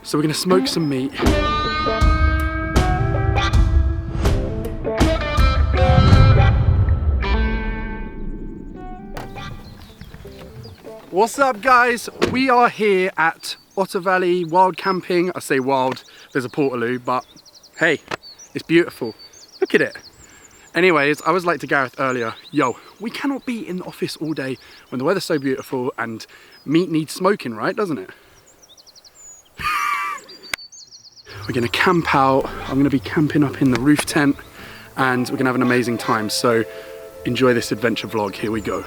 So we're gonna smoke some meat. What's up guys? We are here at Otter Valley Wild Camping. I say wild, there's a portaloo, but hey, it's beautiful. Look at it. Anyways, I was like to Gareth earlier, yo, we cannot be in the office all day when the weather's so beautiful and meat needs smoking, right, doesn't it? We're gonna camp out. I'm gonna be camping up in the roof tent and we're gonna have an amazing time. So enjoy this adventure vlog, here we go.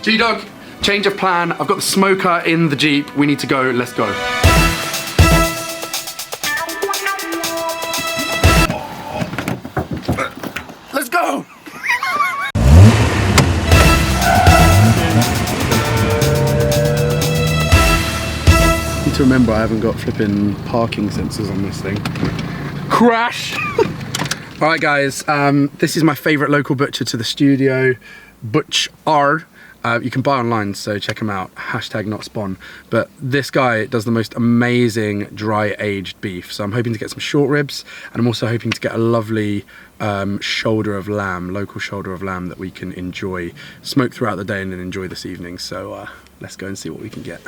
G-Dog, change of plan. I've got the smoker in the Jeep. We need to go, let's go. Let's go! Need to remember I haven't got flipping parking sensors on this thing. Crash! Alright guys, this is my favourite local butcher to the studio, Butch R. You can buy online, so check him out, hashtag not spawn. But this guy does the most amazing dry aged beef. So I'm hoping to get some short ribs, and I'm also hoping to get a lovely shoulder of lamb, local shoulder of lamb that we can enjoy, smoke throughout the day and then enjoy this evening. So let's go and see what we can get.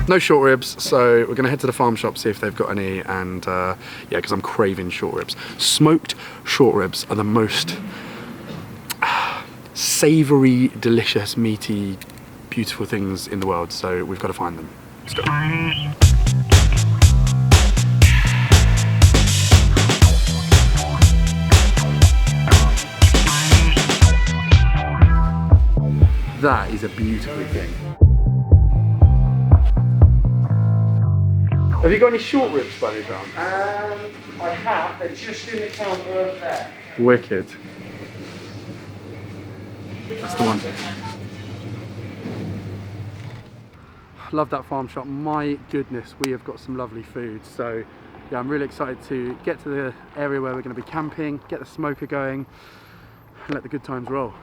No short ribs, so we're gonna head to the farm shop, see if they've got any, and yeah, because I'm craving short ribs. Smoked short ribs are the most savoury, delicious, meaty, beautiful things in the world, so we've got to find them. Let's go. That is a beautiful thing. Have you got any short ribs by any chance? I have, they're just in the counter over there. Wicked. That's the one. Love that farm shop. My goodness, we have got some lovely food. So yeah, I'm really excited to get to the area where we're going to be camping, get the smoker going, and let the good times roll.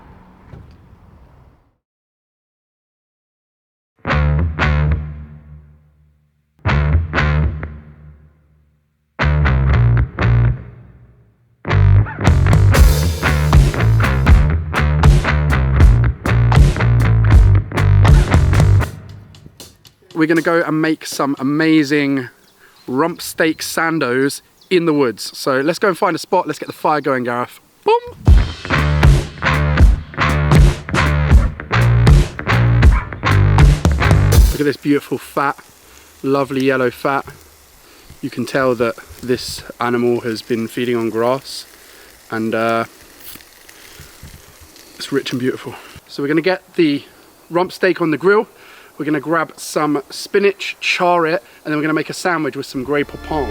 We're gonna go and make some amazing rump steak sandos in the woods. So let's go and find a spot. Let's get the fire going, Gareth. Boom! Look at this beautiful fat, lovely yellow fat. You can tell that this animal has been feeding on grass, and it's rich and beautiful. So we're gonna get the rump steak on the grill. We're gonna grab some spinach, char it, and then we're gonna make a sandwich with some Grey Poupon.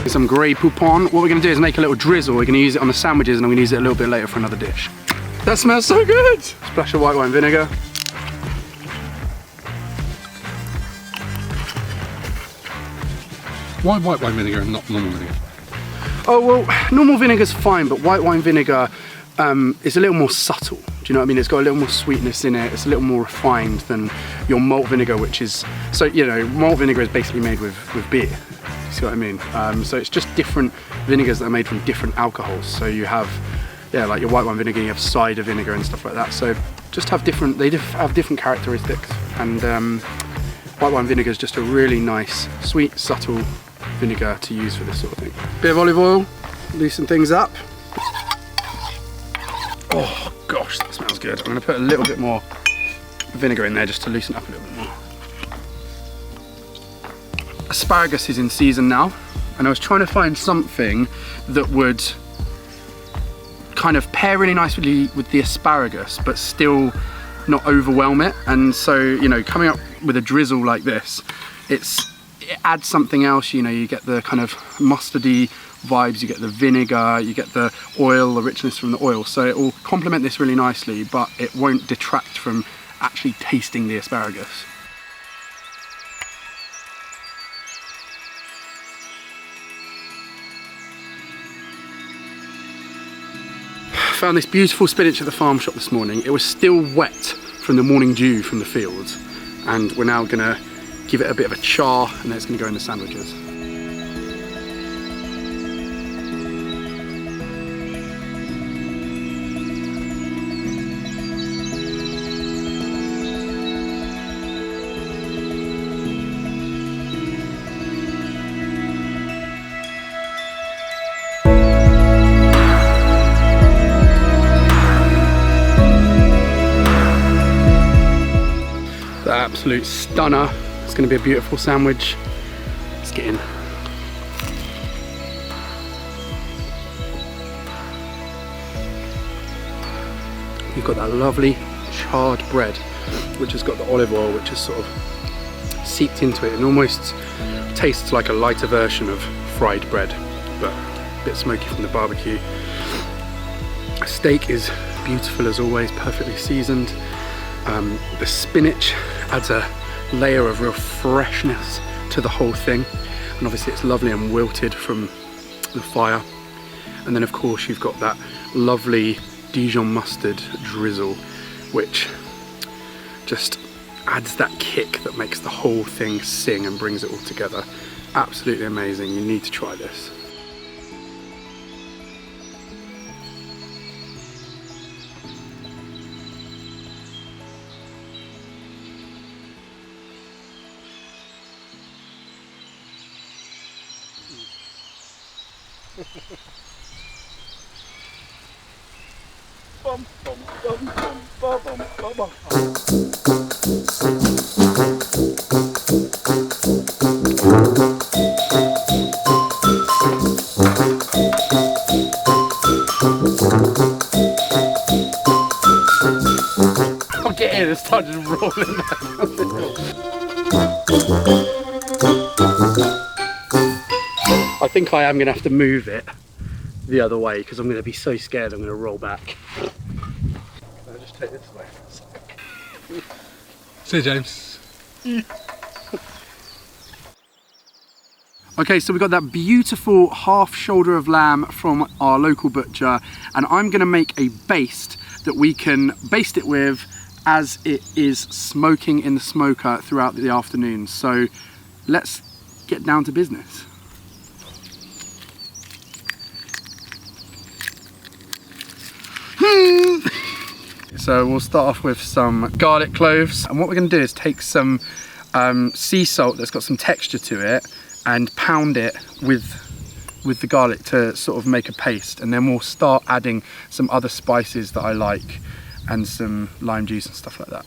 Some Grey Poupon. What we're gonna do is make a little drizzle. We're gonna use it on the sandwiches, and I'm gonna use it a little bit later for another dish. That smells so good! Splash of white wine vinegar. Why white wine vinegar and not normal vinegar? Oh well, normal vinegar's fine, but white wine vinegar is a little more subtle. Do you know what I mean? It's got a little more sweetness in it. It's a little more refined than your malt vinegar, which is, so you know, malt vinegar is basically made with beer. You see what I mean? So it's just different vinegars that are made from different alcohols. So you have, yeah, like your white wine vinegar, you have cider vinegar and stuff like that. So just have different, they have different characteristics. And white wine vinegar is just a really nice, sweet, subtle vinegar to use for this sort of thing. Bit of olive oil, loosen things up. Oh gosh, that smells good. I'm gonna put a little bit more vinegar in there just to loosen up a little bit more. Asparagus is in season now, and I was trying to find something that would kind of pair really nicely with the asparagus, but still not overwhelm it. And so, you know, coming up with a drizzle like this, it adds something else. You know, you get the kind of mustardy vibes, you get the vinegar, you get the oil, the richness from the oil. So it will complement this really nicely, but it won't detract from actually tasting the asparagus. Found this beautiful spinach at the farm shop this morning. It was still wet from the morning dew from the fields, and we're now gonna give it a bit of a char, and then it's gonna go in the sandwiches. The absolute stunner. It's going to be a beautiful sandwich. Let's get in. You've got that lovely charred bread, which has got the olive oil, which is sort of seeped into it and almost tastes like a lighter version of fried bread, but a bit smoky from the barbecue. Steak is beautiful as always, perfectly seasoned. The spinach adds a layer of real freshness to the whole thing, and obviously it's lovely and wilted from the fire. And then of course you've got that lovely Dijon mustard drizzle, which just adds that kick that makes the whole thing sing and brings it all together. Absolutely amazing. You need to try this. Bum, bum, bum, bum, bum, bum, bum, bum. I'm getting it, it's started rolling I think I am going to have to move it the other way because I'm going to be so scared I'm going to roll back. I'll just take this way. See you, James. Okay, so we've got that beautiful half shoulder of lamb from our local butcher, and I'm going to make a baste that we can baste it with as it is smoking in the smoker throughout the afternoon. So let's get down to business. So we'll start off with some garlic cloves, and what we're going to do is take some sea salt that's got some texture to it and pound it with the garlic to sort of make a paste, and then we'll start adding some other spices that I like and some lime juice and stuff like that.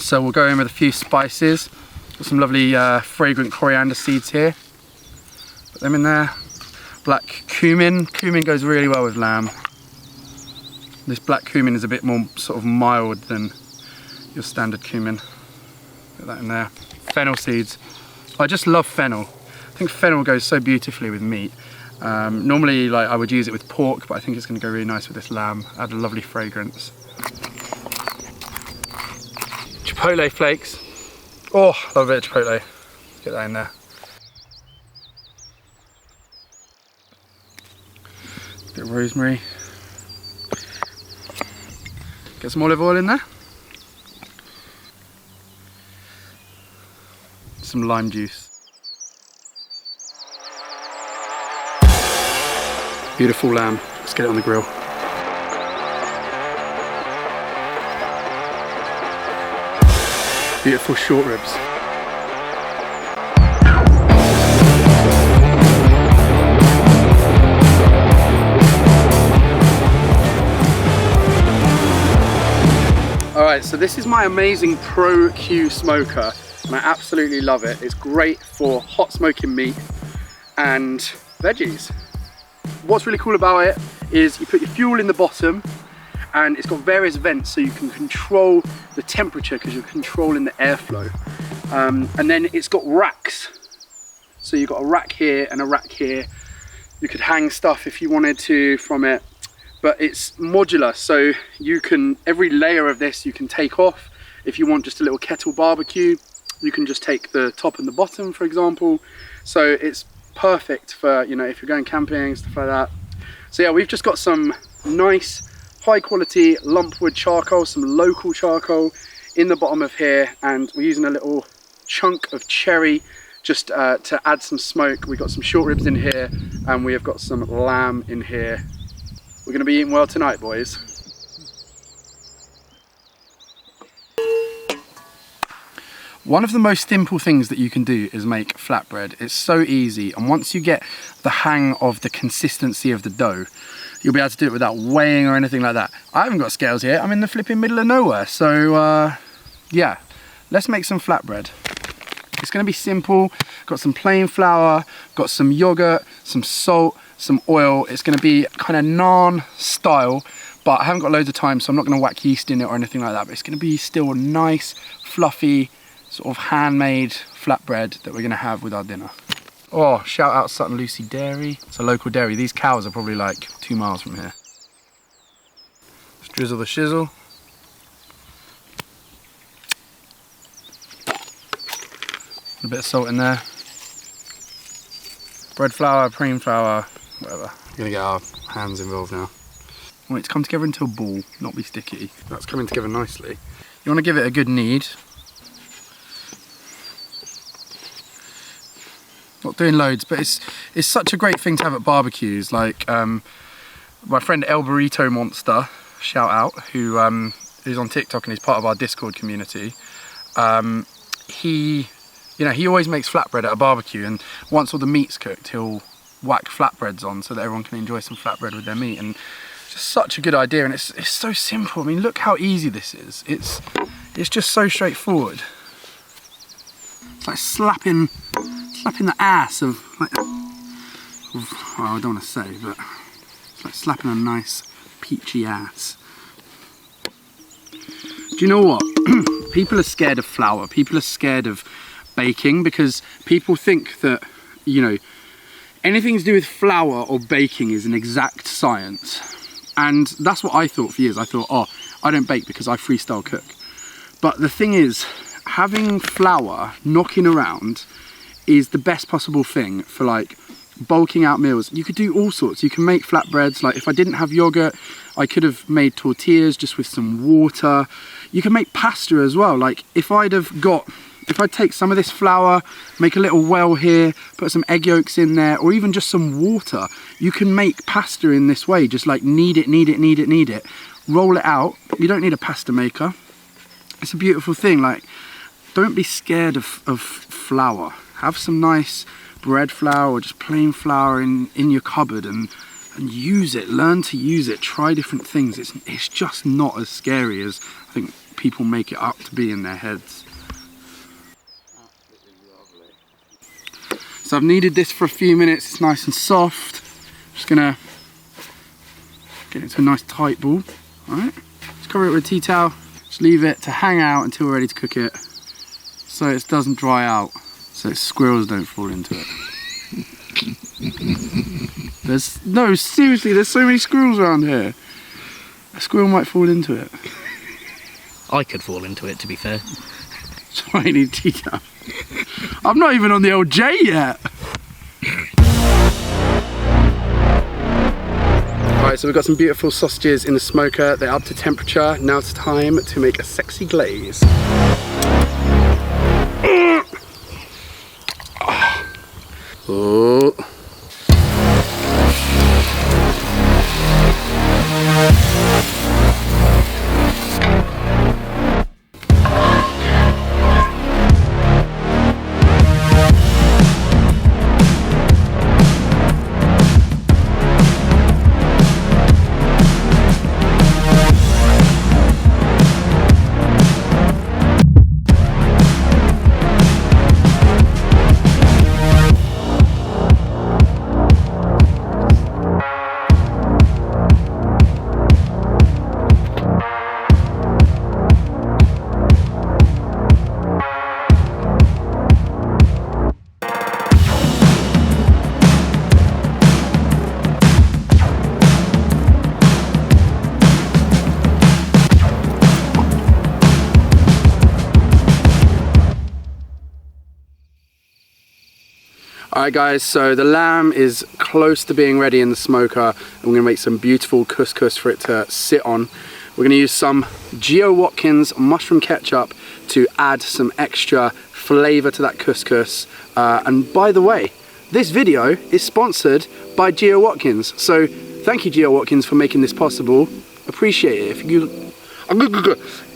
So we'll go in with a few spices. Got some lovely fragrant coriander seeds here. Put them in there. Black cumin. Cumin goes really well with lamb. This black cumin is a bit more sort of mild than your standard cumin. Put that in there. Fennel seeds. I just love fennel. I think fennel goes so beautifully with meat. Normally I would use it with pork, but I think it's going to go really nice with this lamb. Add a lovely fragrance. Chipotle flakes. Oh, love a bit of chipotle. Get that in there. Bit of rosemary. Get some olive oil in there. Some lime juice. Beautiful lamb. Let's get it on the grill. Beautiful short ribs. Alright, so this is my amazing Pro Q smoker, and I absolutely love it. It's great for hot smoking meat and veggies. What's really cool about it is you put your fuel in the bottom, and it's got various vents so you can control the temperature because you're controlling the airflow. And then it's got racks. So you've got a rack here and a rack here. You could hang stuff if you wanted to from it, but it's modular, so you can, every layer of this you can take off. If you want just a little kettle barbecue, you can just take the top and the bottom, for example. So it's perfect for, you know, if you're going camping, stuff like that. So yeah, we've just got some nice high quality lumpwood charcoal, some local charcoal in the bottom of here, and we're using a little chunk of cherry just to add some smoke. We've got some short ribs in here, and we have got some lamb in here. We're going to be eating well tonight, boys. One of the most simple things that you can do is make flatbread. It's so easy, and once you get the hang of the consistency of the dough, you'll be able to do it without weighing or anything like that. I haven't got scales here, I'm in the flipping middle of nowhere, so yeah, let's make some flatbread. It's going to be simple. Got some plain flour, got some yogurt, some salt, some oil. It's going to be kind of naan style, but I haven't got loads of time, so I'm not going to whack yeast in it or anything like that, but it's going to be still a nice, fluffy, sort of handmade flatbread that we're going to have with our dinner. Oh, shout out Sutton Lucy Dairy. It's a local dairy. These cows are probably like 2 miles from here. Just drizzle the shizzle. A bit of salt in there. Bread flour, cream flour, whatever. We're gonna get our hands involved now. I want it to come together into a ball, not be sticky. That's coming together nicely. You want to give it a good knead. Not doing loads, but it's such a great thing to have at barbecues. Like my friend El Burrito Monster, shout out, who is on TikTok and is part of our Discord community. He always makes flatbread at a barbecue, and once all the meat's cooked, he'll whack flatbreads on so that everyone can enjoy some flatbread with their meat. And it's just such a good idea, and it's so simple. I mean, look how easy this is. It's just so straightforward. It's like slapping the ass of, like, well, I don't want to say, but it's like slapping a nice peachy ass. Do you know what? People are scared of flour. People are scared of baking because people think that, you know, anything to do with flour or baking is an exact science. And that's what I thought for years. I thought, oh, I don't bake because I freestyle cook. But the thing is, having flour knocking around is the best possible thing for like bulking out meals. You could do all sorts. You can make flatbreads. Like if I didn't have yogurt, I could have made tortillas just with some water. You can make pasta as well. Like if I'd take some of this flour, make a little well here, put some egg yolks in there, or even just some water, you can make pasta in this way. Just like knead it, roll it out. You don't need a pasta maker. It's a beautiful thing. Like, don't be scared of flour. Have some nice bread flour or just plain flour in your cupboard and use it. Learn to use it. Try different things. It's just not as scary as I think people make it up to be in their heads. So I've kneaded this for a few minutes. It's nice and soft. Just gonna get it to a nice tight ball. All right. Just cover it with a tea towel. Just leave it to hang out until we're ready to cook it, so it doesn't dry out, so squirrels don't fall into it. No, seriously, there's so many squirrels around here. A squirrel might fall into it. I could fall into it, to be fair. So I need tea towel. I'm not even on the old J yet. Alright, so we've got some beautiful sausages in the smoker. They're up to temperature. Now it's time to make a sexy glaze. Oh. Alright guys, so the lamb is close to being ready in the smoker, and we're going to make some beautiful couscous for it to sit on. We're going to use some Geo Watkins mushroom ketchup to add some extra flavour to that couscous. And by the way, this video is sponsored by Geo Watkins, so thank you Geo Watkins for making this possible. Appreciate it.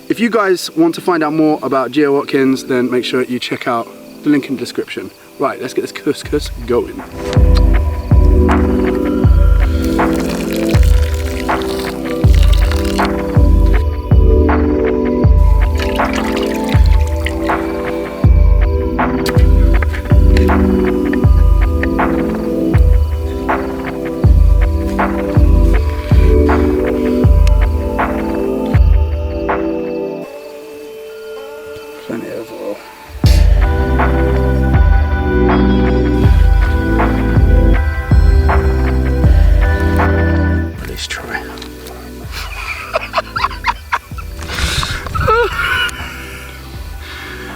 If you guys want to find out more about Geo Watkins, then make sure you check out the link in the description. Right, let's get this couscous going. Plenty of oil.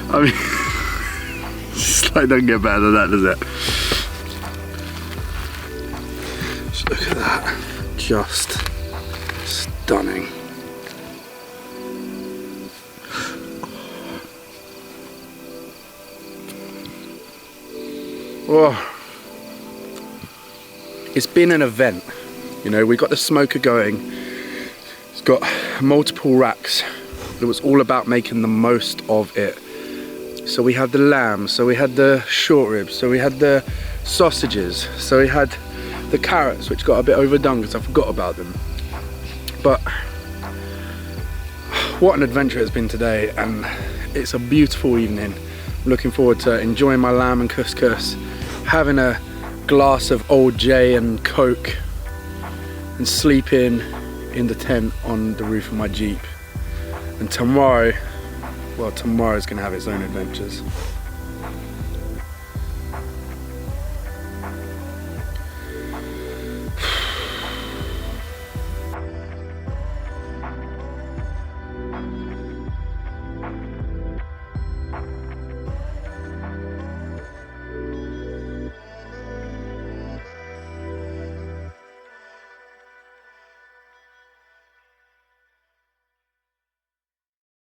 I mean, just like don't get better than that, does it? Just look at that, just stunning. Oh, it's been an event. You know, we got the smoker going. It's got multiple racks. It was all about making the most of it. So we had the lamb, so we had the short ribs, so we had the sausages, so we had the carrots, which got a bit overdone because I forgot about them. But what an adventure it's been today, and it's a beautiful evening. I'm looking forward to enjoying my lamb and couscous, having a glass of Old J and Coke, and sleeping in the tent on the roof of my Jeep. And tomorrow, well, tomorrow's gonna have its own adventures.